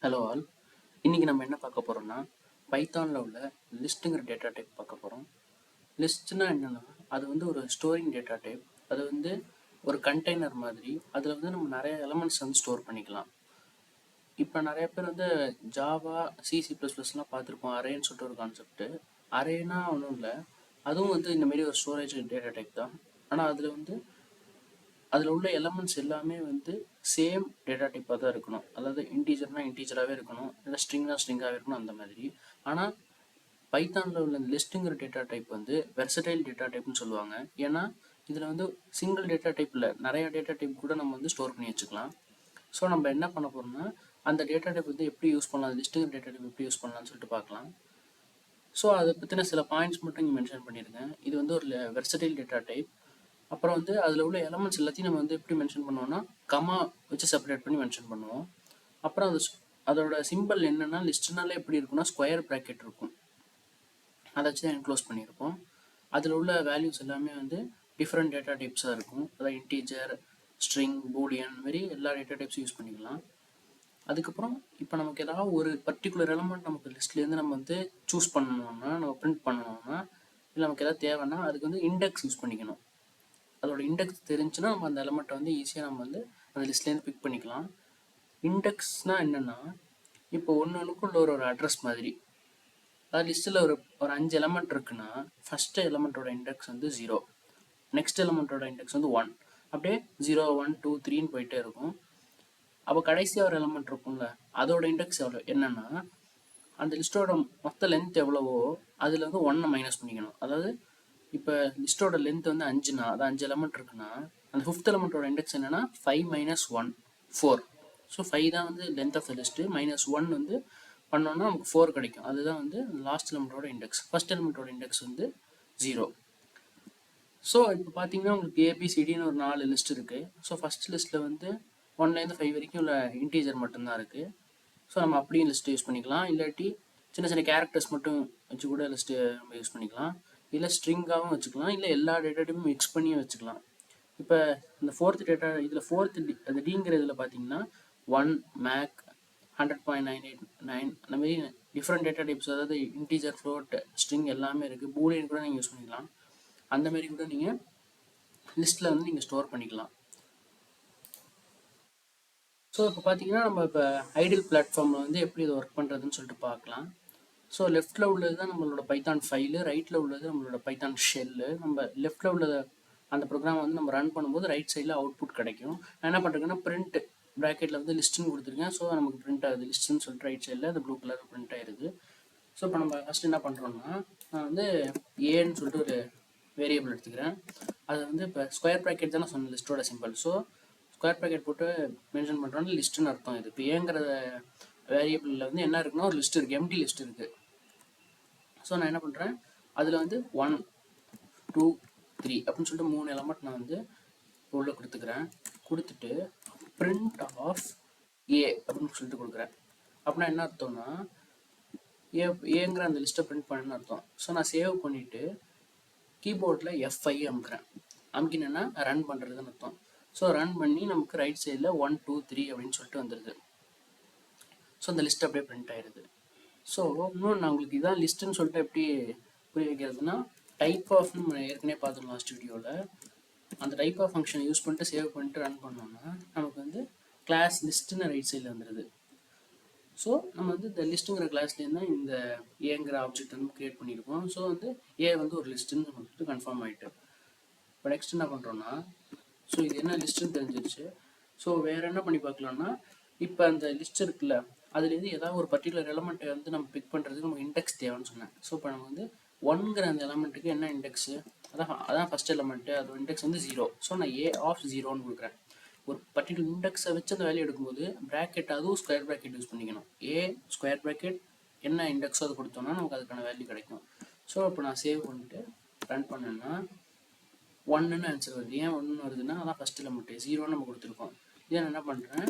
Hello all. இன்னைக்கு நம்ம என்ன பார்க்க போறோம்னா பைத்தானில் உள்ள லிஸ்ட்டுங்கிற டேட்டா டைப் பார்க்க போகிறோம். லிஸ்ட்னா என்னன்னா அது வந்து ஒரு ஸ்டோரிங் டேட்டா டைப். அது வந்து ஒரு கண்டெய்னர் மாதிரி. அதில் வந்து நம்ம நிறைய எலமெண்ட்ஸ் வந்து ஸ்டோர் பண்ணிக்கலாம். இப்போ நிறைய பேர் வந்து ஜாவா C++லாம் பார்த்துருப்போம். அரேன்னு சொல்லிட்டு ஒரு கான்செப்ட். அரேனா ஒன்றும் இல்லை, அதுவும் வந்து இந்த மாதிரி ஒரு ஸ்டோரேஜ் டேட்டா டைப் தான். ஆனால் அதில் உள்ள எலமெண்ட்ஸ் எல்லாமே வந்து சேம் டேட்டா டைப்பாக தான் இருக்கணும். அதாவது இன்டீஜர்னா இன்டீஜராகவே இருக்கணும், இல்லை ஸ்ட்ரிங்னா ஸ்ட்ரிங்காகவே இருக்கணும், அந்த மாதிரி. ஆனால் பைத்தானில் உள்ள இந்த லிஸ்ட்டுங்கிற டேட்டா டைப் வந்து வெர்சடைல் டேட்டா டைப்னு சொல்லுவாங்க. ஏன்னா இதில் வந்து சிங்கிள் டேட்டா டைப் இல்லை, நிறைய டேட்டா டைப் கூட நம்ம வந்து ஸ்டோர் பண்ணி வச்சுக்கலாம். ஸோ நம்ம என்ன பண்ண போகிறோம்னா அந்த டேட்டா டைப் வந்து எப்படி யூஸ் பண்ணலாம், லிஸ்ட்டுங்கிற டேட்டா டைப் எப்படி யூஸ் பண்ணலாம்னு சொல்லிட்டு பார்க்கலாம். ஸோ அதை பற்றின சில பாயிண்ட்ஸ் மட்டும் இங்கே மென்ஷன் பண்ணியிருக்கேன். இது வந்து ஒரு வெர்சடைல் டேட்டா டைப். அப்புறம் வந்து அதில் உள்ள எலமெண்ட்ஸ் எல்லாத்தையும் நம்ம வந்து எப்படி மென்ஷன் பண்ணுவோம்னா கமா வச்சு செப்பரேட் பண்ணி மென்ஷன் பண்ணுவோம். அப்புறம் அதோட சிம்பிள் என்னென்னா லிஸ்ட்னாலே எப்படி இருக்குன்னா ஸ்கொயர் ப்ராக்கெட் இருக்கும், அதை வச்சு தான் என்க்ளோஸ் பண்ணியிருப்போம். அதில் உள்ள வேல்யூஸ் எல்லாமே வந்து டிஃப்ரெண்ட் டேட்டா டைப்ஸாக இருக்கும். அதாவது இன்டீஜர், ஸ்ட்ரிங், பூலியன் மாதிரி எல்லா டேட்டா டைப்ஸும் யூஸ் பண்ணிக்கலாம். அதுக்கப்புறம் இப்போ நமக்கு ஏதாவது ஒரு பர்டிகுலர் எலமெண்ட் நமக்கு லிஸ்ட்லேருந்து நம்ம வந்து சூஸ் பண்ணணும்னா, நம்ம பிரிண்ட் பண்ணணும்னா, இல்லை நமக்கு எதாவது தேவைன்னா அதுக்கு வந்து இண்டெக்ஸ் யூஸ் பண்ணிக்கணும். அதோட இண்டெக்ஸ் தெரிஞ்சுன்னா நம்ம அந்த எலமெண்ட்டை வந்து ஈஸியாக நம்ம வந்து அந்த லிஸ்ட்லேருந்து பிக் பண்ணிக்கலாம். இண்டெக்ஸ்னால் என்னென்னா இப்போ ஒன்றுக்குள்ள ஒரு அட்ரஸ் மாதிரி. அதாவது லிஸ்ட்டில் ஒரு 5 எலமெண்ட் இருக்குன்னா ஃபஸ்ட்டு எலமெண்ட்டோட இண்டெக்ஸ் வந்து 0, நெக்ஸ்ட் எலமெண்ட்டோட இண்டெக்ஸ் வந்து 1, அப்படியே 0 1 2 3ன்னு போயிட்டே இருக்கும். அப்போ கடைசியாக ஒரு எலமெண்ட் இருக்கும்ல, அதோட இண்டெக்ஸ் எவ்வளோ என்னென்னா அந்த லிஸ்ட்டோட மொத்த லென்த் எவ்வளவோ அதில் வந்து 1 மைனஸ் பண்ணிக்கணும். அதாவது இப்போ லிஸ்ட்டோட லென்த் வந்து 5னா, அது 5 எலமெண்ட் இருக்குன்னா அந்த 5th எலமெண்ட்டோட இண்டெக்ஸ் என்னென்னா 5 மைனஸ் 1 4. ஸோ 5 தான் வந்து length of the list, minus 1 வந்து பண்ணோன்னா நமக்கு 4 கிடைக்கும். அதுதான் வந்து லாஸ்ட் எலமெண்ட்டோட இண்டெக்ஸ். ஃபர்ஸ்ட் எலமெண்ட்டோட இண்டெக்ஸ் வந்து 0. ஸோ இப்போ பார்த்தீங்கன்னா உங்களுக்கு ஏபிசிடின்னு ஒரு 4 லிஸ்ட் இருக்குது. ஸோ ஃபஸ்ட் லிஸ்ட்டில் வந்து 1லேருந்து 5 வரைக்கும் உள்ள இன்டீஜர் மட்டும்தான் இருக்குது. ஸோ நம்ம அப்படியும் லிஸ்ட்டு யூஸ் பண்ணிக்கலாம். இல்லாட்டி சின்ன சின்ன கேரக்டர்ஸ் மட்டும் வச்சு கூட லிஸ்ட்டு நம்ம யூஸ் பண்ணிக்கலாம். இல்லை ஸ்ட்ரிங்காகவும் வச்சுக்கலாம், இல்லை எல்லா டேட்டா டைப்பும் மிக்ஸ் பண்ணியும் வச்சுக்கலாம். இப்போ இந்த ஃபோர்த் டேட்டா இதில் அந்த டிங்கிற இதில் பார்த்தீங்கன்னா 1 மேக் 100.989 அந்த மாதிரி டிஃப்ரெண்ட் டேட்டா டைப்ஸ், அதாவது இன்டீஜர், ஃப்ளோட், ஸ்ட்ரிங் எல்லாமே இருக்குது. பூலியன் கூட நீங்கள் யூஸ் பண்ணிக்கலாம். அந்த மாதிரி கூட நீங்கள் லிஸ்ட்டில் வந்து நீங்கள் ஸ்டோர் பண்ணிக்கலாம். ஸோ இப்போ பார்த்தீங்கன்னா நம்ம இப்போ ஐடியல் பிளாட்ஃபார்மில் வந்து எப்படி இது ஒர்க் பண்ணுறதுன்னு சொல்லிட்டு பார்க்கலாம். ஸோ லெஃப்ட்டில் உள்ளது தான் நம்மளோட பைத்தான் ஃபைலு, ரைட்டில் உள்ளது நம்மளோட பைத்தான் ஷெல்லு. நம்ம லெஃப்ட்டில் உள்ளத அந்த ப்ரோக்ராம் வந்து நம்ம ரன் பண்ணும்போது ரைட் சைடில் அவுட்புட் கிடைக்கும். நான் என்ன பண்ணுறேன்னா பிரிண்ட் ப்ராக்கெட்டில் வந்து லிஸ்ட்டுன்னு கொடுத்துருக்கேன். ஸோ நமக்கு பிரிண்ட் ஆகுது லிஸ்ட்டுன்னு சொல்லிட்டு ரைட் சைடில் அது ப்ளூ கலர் பிரிண்ட் ஆயிடுது. ஸோ இப்போ நம்ம ஃபஸ்ட் என்ன பண்ணுறோம்னா நான் வந்து ஏன்னு சொல்லிட்டு ஒரு வேரியபிள் எடுத்துக்கிறேன். அது வந்து இப்போ ஸ்கொயர் ப்ராக்கெட் தான் நான் சொன்னேன் லிஸ்ட்டோட சிம்பிள். ஸோ ஸ்கொயர் ப்ராக்கெட் போட்டு மென்ஷன் பண்ணுறோன்னு லிஸ்ட்டுன்னு அர்த்தம். இது இப்போ ஏங்கிற வேரியபிளில் வந்து என்ன இருக்குன்னா ஒரு லிஸ்ட் இருக்குது, எம்டி லிஸ்ட் இருக்குது. ஸோ நான் என்ன பண்ணுறேன், அதில் வந்து 1 2 3 அப்படின்னு சொல்லிட்டு 3 எலமெண்ட் நான் வந்து உள்ள கொடுத்துக்கிறேன். கொடுத்துட்டு பிரிண்ட் ஆஃப் ஏ அப்படின்னு சொல்லிட்டு கொடுக்குறேன். அப்படின்னா என்ன அர்த்தம்னா ஏங்கிற அந்த லிஸ்ட்டை பிரிண்ட் பண்ணுன்னு அர்த்தம். ஸோ நான் சேவ் பண்ணிவிட்டு கீபோர்டில் F5 அமுக்கிறேன். அமுக்கினேன்னா ரன் பண்ணுறதுன்னு அர்த்தம். ஸோ ரன் பண்ணி நமக்கு ரைட் சைடில் 1 2 3 அப்படின்னு சொல்லிட்டு வந்துடுது. ஸோ அந்த லிஸ்ட் அப்படியே பிரிண்ட் ஆயிடுது. ஸோ இன்னும் நான் உங்களுக்கு இதான் லிஸ்ட்டுன்னு சொல்லிட்டு எப்படி புரிய வைக்கிறதுனா டைப் ஆஃப்னு நம்ம ஏற்கனவே பார்த்துருக்கோம் லாஸ்ட் வீடியோவில். அந்த டைப் ஆஃப் ஃபங்க்ஷனை யூஸ் பண்ணிட்டு சேவ் பண்ணிட்டு ரன் பண்ணோம்னா நமக்கு வந்து கிளாஸ் லிஸ்ட்டுன்னு ரைட் சைடில் வந்துடுது. ஸோ நம்ம வந்து இந்த லிஸ்ட்டுங்கிற கிளாஸ்லேருந்து தான் இந்த ஏங்கிற ஆப்ஜெக்ட் வந்து க்ரியேட் பண்ணியிருக்கோம். ஸோ வந்து ஏ வந்து ஒரு லிஸ்ட்டுன்னு வந்துட்டு கன்ஃபார்ம் ஆகிட்டு. இப்போ நெக்ஸ்ட் என்ன பண்ணுறோன்னா, ஸோ இது என்ன லிஸ்ட்டுன்னு தெரிஞ்சிருச்சு. ஸோ வேறு என்ன பண்ணி பார்க்கலாம்னா, இப்போ அந்த லிஸ்ட் இருக்குல்ல, அதுலேருந்து ஏதாவது ஒரு பர்டிகுலர் எலமெண்ட்டை வந்து நம்ம பிக் பண்ணுறதுக்கு நமக்கு இண்டெக்ஸ் தேவைன்னு சொன்னேன். ஸோ இப்போ நம்ம வந்து 1ங்கிற அந்த எலமெண்ட்டுக்கு என்ன இண்டெக்ஸு, அதான் ஃபஸ்ட் எலமெண்ட்டு, அதோட இண்டெக்ஸ் வந்து 0. ஸோ நான் ஏ ஆஃப் 0ன்னு கொடுக்குறேன். ஒரு பர்டிகுலர் இண்டெக்ஸை வச்சு அந்த வேல்யூ எடுக்கும்போது ப்ராக்கெட் அதுவும் ஸ்கொயர் ப்ராக்கெட் யூஸ் பண்ணிக்கணும். ஏ ஸ்கொயர் ப்ராக்கெட் என்ன இண்டெக்ஸோ அது கொடுத்தோம்னா நமக்கு அதுக்கான வேல்யூ கிடைக்கும். ஸோ இப்போ நான் சேவ் பண்ணிட்டு ரன் பண்ணேன்னா 1ன்னு ஆன்சர் வருது. ஏன் 1 வருதுன்னா அதான் ஃபஸ்ட் எலமெண்ட், 0ன்னு நம்ம கொடுத்துருக்கோம். இதை நான் என்ன பண்ணுறேன்,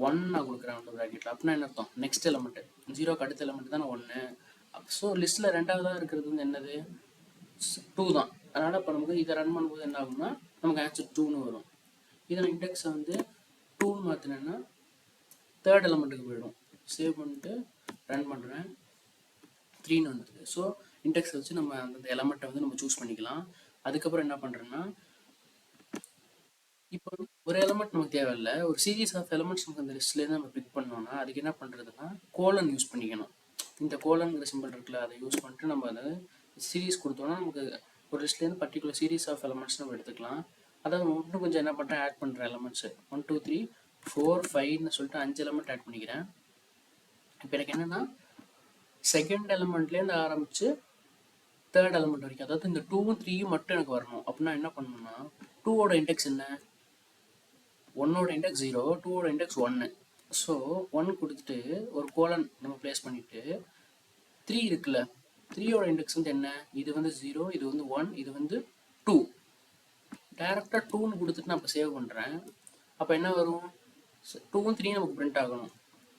1 நான் கொடுக்குறேன் அந்த ப்ராக்கெட்டில். அப்படின்னா என்ன அர்த்தம், நெக்ஸ்ட் எலமெண்ட் 0க்கு அடுத்த எலமெண்ட் தானே 1. ஸோ லிஸ்ட்டில் ரெண்டாவதாக இருக்கிறது வந்து என்னது, 2 தான். அதனால் இப்போ நமக்கு இதை ரன் பண்ணும்போது என்ன ஆகும்னா நமக்கு ஆன்சர் 2ன்னு வரும். இதில் இண்டெக்ஸை வந்து 2ன்னு மாற்றினேன்னா தேர்ட் எலமெண்ட்டுக்கு போயிடும். சேவ் பண்ணிட்டு ரன் பண்ணுறேன். 3ன்னு வந்துடுது. ஸோ இண்டெக்ஸ் வச்சு நம்ம அந்த எலமெண்ட்டை வந்து நம்ம சூஸ் பண்ணிக்கலாம். அதுக்கப்புறம் என்ன பண்ணுறேன்னா, இப்போ ஒரு எலமெண்ட் நமக்கு தேவையில்ல, ஒரு சீரீஸ் ஆஃப் எலமெண்ட்ஸ் நமக்கு அந்த லிஸ்ட்லேருந்து நம்ம பிக் பண்ணோம்னா அதுக்கு என்ன பண்ணுறதுன்னா கோலன் யூஸ் பண்ணிக்கணும். இந்த கோலன்கிற சிம்பிள் இருக்குல்ல, அதை யூஸ் பண்ணிட்டு நம்ம அதை சீரீஸ் கொடுத்தோம்னா நமக்கு ஒரு லிஸ்ட்லேருந்து பர்டிகுலர் சீரீஸ் ஆஃப் எலமெண்ட்ஸ் நம்ம எடுத்துக்கலாம். அதை இன்னும் கொஞ்சம் என்ன பண்ணுறேன், ஆட் பண்ணுறேன் எலமெண்ட்ஸு 1 2 3 4 5ன்னு சொல்லிட்டு 5 எலமெண்ட் ஆட் பண்ணிக்கிறேன். இப்போ எனக்கு என்னென்னா செகண்ட் எலமெண்ட்லேருந்து ஆரம்பித்து தேர்ட் எலமெண்ட் வரைக்கும், அதாவது இந்த 2ம் 3யும் மட்டும் எனக்கு வரணும். அப்படின்னா என்ன பண்ணணும்னா 2ஓட இண்டெக்ஸ் என்ன, 1ஓட இண்டெக்ஸ் 0, 2ஓட இண்டெக்ஸ் 1. ஸோ 1 கொடுத்துட்டு ஒரு கோலன் நம்ம ப்ளேஸ் பண்ணிவிட்டு 3 இருக்குல்ல, 3ஓட இண்டெக்ஸ் வந்து என்ன, இது வந்து 0, இது வந்து 1, இது வந்து 2. டேரெக்டாக 2ன்னு கொடுத்துட்டு நான் இப்போ சேவ் பண்ணுறேன். அப்போ என்ன வரும், 2ம் 3 நமக்கு பிரிண்ட் ஆகணும்.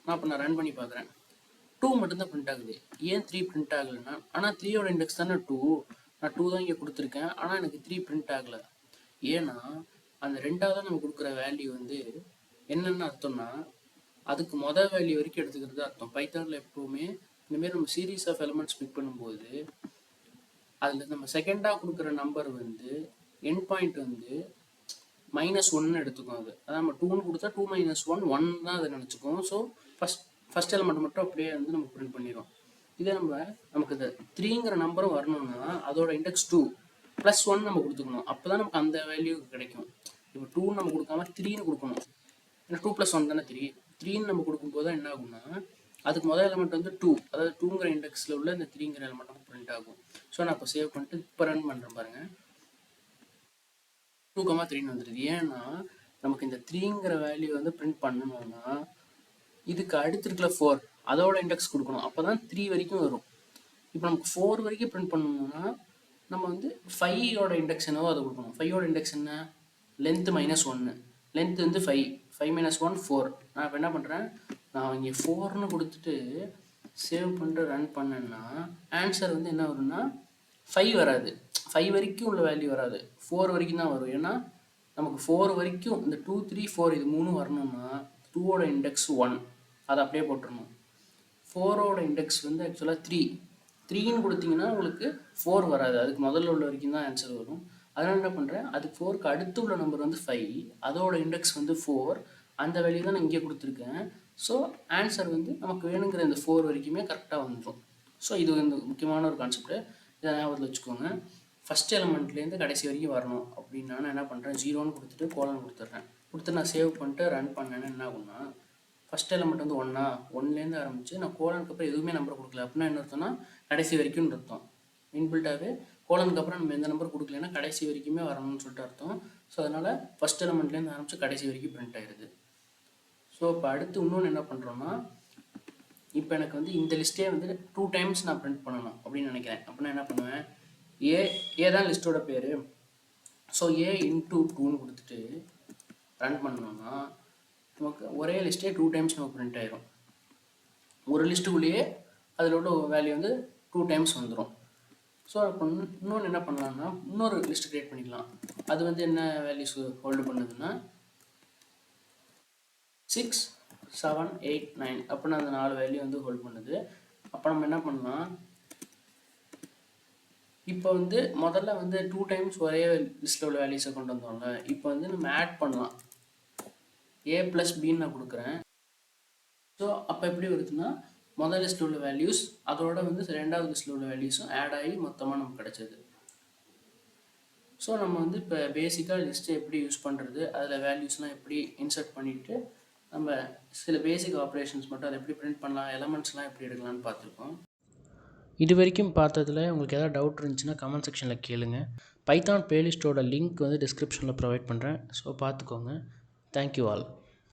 நான் இப்போ ரன் பண்ணி பார்க்குறேன், 2 மட்டும்தான் பிரிண்ட் ஆகுது. ஏன் 3 பிரிண்ட் ஆகலைன்னா, ஆனால் 3ஓட இண்டெக்ஸ் தானே 2, நான் 2 தான் இங்கே கொடுத்துருக்கேன், ஆனால் எனக்கு 3 பிரிண்ட் ஆகலை. ஏன்னா அந்த ரெண்டாவது நம்ம கொடுக்குற வேல்யூ வந்து என்னென்னு அர்த்தம்னா அதுக்கு மொதல் வேல்யூ வரைக்கும் எடுத்துக்கிறது அர்த்தம். பைத்தானில் எப்போவுமே இந்தமாரி நம்ம சீரீஸ் ஆஃப் எலமெண்ட்ஸ் பிக் பண்ணும்போது அதில் நம்ம செகண்டாக கொடுக்குற நம்பர் வந்து எண்ட் பாயிண்ட் வந்து -1 எடுத்துக்கும். அதான் நம்ம 2ன்னு கொடுத்தா 2 - 1 1 தான் அதை நினச்சிக்கும். ஸோ ஃபஸ்ட் எலமெண்ட் மட்டும் அப்படியே வந்து நம்ம பிரிண்ட் பண்ணிடும். இதே நமக்கு இந்த 3ங்கிற நம்பரும் வரணும்னா அதோட இண்டெக்ஸ் 2 +1 நம்ம கொடுத்துக்கணும். அப்போ தான் நமக்கு அந்த வேல்யூ கிடைக்கும். இப்போ 2 நம்ம கொடுக்காம 3ன்னு கொடுக்கணும். ஏன்னா 2 + 1 தானே 3. 3ன்னு நம்ம கொடுக்கும்போது என்ன ஆகும்னா அதுக்கு முதல் எலமெண்ட் வந்து 2, அதாவது 2ங்கிற இண்டெக்ஸில் உள்ள இந்த 3ங்கிற எலமெண்ட் நமக்கு பிரிண்ட் ஆகும். ஸோ நான் இப்போ சேவ் பண்ணிட்டு இப்போ ரன் பண்ணுறேன் பாருங்கள், 2,3ன்னு வந்துடுது. ஏன்னா நமக்கு இந்த 3ங்கிற வேல்யூ வந்து பிரிண்ட் பண்ணணும்னா இதுக்கு அடுத்து இருக்கிற 4 அதோட இண்டெக்ஸ் கொடுக்கணும். அப்போ தான் 3 வரைக்கும் வரும். இப்போ நமக்கு 4 வரைக்கும் பிரிண்ட் பண்ணணும்னா நம்ம வந்து 5ஓட இண்டெக்ஸ் என்னவோ அதை கொடுக்கணும். 5ஓட இண்டெக்ஸ் என்ன, லென்த்து -1, லென்த் வந்து 5 - 1 4. நான் இப்போ என்ன பண்ணுறேன், நான் இங்கே 4ன்னு கொடுத்துட்டு சேவ் பண்ணிட்டு ரன் பண்ணேன்னா ஆன்சர் வந்து என்ன வரும்னா 5 வராது. 5 வரைக்கும் உள்ள வேல்யூ வராது, 4 வரைக்கும் தான் வரும். ஏன்னா நமக்கு 4 வரைக்கும் இந்த 2 3 4 இது 3 வரணும்னா 2ஓட இண்டெக்ஸ் 1 அதை அப்படியே போட்டுடணும். 4ஓட இண்டெக்ஸ் வந்து ஆக்சுவலாக 3ன்னு கொடுத்தீங்கன்னா உங்களுக்கு 4 வராது, அதுக்கு முதல்ல உள்ள வரைக்கும் தான் ஆன்சர் வரும். அதனால் என்ன பண்ணுறேன், அதுக்கு 4க்கு அடுத்து உள்ள நம்பர் வந்து 5, அதோட இண்டெக்ஸ் வந்து 4, அந்த வேல்யூ தான் நான் இங்கே கொடுத்துருக்கேன். ஸோ ஆன்சர் வந்து நமக்கு வேணுங்கிற இந்த 4 வரைக்குமே கரெக்டாக வந்துடும். ஸோ இது வந்து முக்கியமான ஒரு கான்செப்ட்டு, இதை ஞாபகத்தில் வச்சுக்கோங்க. ஃபஸ்ட் எலமெண்ட்லேருந்து கடைசி வரைக்கும் வரணும் அப்படின்னு நான் என்ன பண்ணுறேன், 0ன்னு கொடுத்துட்டு கோலன் கொடுத்துட்டு நான் சேவ் பண்ணிட்டு ரன் பண்ணேன்னா என்ன ஆகும்னா ஃபஸ்ட் எலமெண்ட் வந்து 1லேருந்து ஆரம்பிச்சு நான் கோலனுக்கு அப்புறம் எதுவுமே நம்பர் கொடுக்கல. அப்படின்னா என்ன அர்த்தம்னா கடைசி வரைக்கும் அர்த்தம். இன்பில்ட்டாகவே கோலனுக்கு அப்புறம் நம்ம எந்த நம்பர் கொடுக்கலன்னா கடைசி வரைக்குமே வரணும்னு சொல்லிட்டு அர்த்தம். ஸோ அதனால் ஃபஸ்ட் எலமெண்ட்லேருந்து ஆரம்பித்து கடைசி வரைக்கும் பிரிண்ட் ஆயிடுது. ஸோ இப்போ அடுத்து இன்னொன்று என்ன பண்ணுறோன்னா, இப்போ எனக்கு வந்து இந்த லிஸ்ட்டே வந்து 2 டைம்ஸ் நான் பிரிண்ட் பண்ணணும் அப்படின்னு நினைக்கிறேன். அப்படின்னா என்ன பண்ணுவேன், ஏ தான் லிஸ்ட்டோட பேர். ஸோ A × 2ன்னு கொடுத்துட்டு ரன் பண்ணோம்னா நமக்கு ஒரே லிஸ்ட்டே 2 டைம்ஸ் நமக்கு பிரிண்ட் ஆயிரும். ஒரு லிஸ்ட்டுக்குள்ளேயே அதில் உள்ள வேல்யூ வந்து 2 டைம்ஸ் வந்துடும். ஸோ இப்போ இன்னொன்று என்ன பண்ணலாம்னா இன்னொரு லிஸ்ட் க்ரியேட் பண்ணிக்கலாம். அது வந்து என்ன வேல்யூஸ் ஹோல்டு பண்ணுதுன்னா 6 7 8 9 அப்படின்னா அந்த 4 வேல்யூ வந்து ஹோல்ட் பண்ணுது. அப்போ நம்ம என்ன பண்ணலாம், இப்போ வந்து முதல்ல வந்து 2 டைம்ஸ் ஒரே லிஸ்ட்டில் உள்ள வேல்யூஸை கொண்டு வந்தோம்ல, இப்போ வந்து நம்ம ஆட் பண்ணலாம். A + Bன்னு நான் கொடுக்குறேன். ஸோ அப்போ எப்படி வருதுன்னா முதல் லிஸ்ட்டில் உள்ள வேல்யூஸ் அதோட வந்து ரெண்டாவது லிஸ்ட்டில் உள்ள வேல்யூஸும் ஆட் ஆகி மொத்தமாக நமக்கு கிடச்சிது. ஸோ நம்ம வந்து இப்போ பேசிக்காக லிஸ்ட்டை எப்படி யூஸ் பண்ணுறது, அதில் வேல்யூஸ்லாம் எப்படி இன்சர்ட் பண்ணிவிட்டு நம்ம சில பேசிக் ஆப்ரேஷன்ஸ் மட்டும் அதை எப்படி பிரிண்ட் பண்ணலாம், எலமெண்ட்ஸ்லாம் எப்படி எடுக்கலாம்னு பார்த்துருக்கோம். இது வரைக்கும் பார்த்ததில் உங்களுக்கு எதாவது டவுட் இருந்துச்சுன்னா கமெண்ட் செக்ஷனில் கேளுங்க. பைத்தான் பிளேலிஸ்ட்டோட லிங்க் வந்து டிஸ்கிரிப்ஷனில் ப்ரொவைட் பண்ணுறேன். ஸோ பார்த்துக்கோங்க. Thank you all.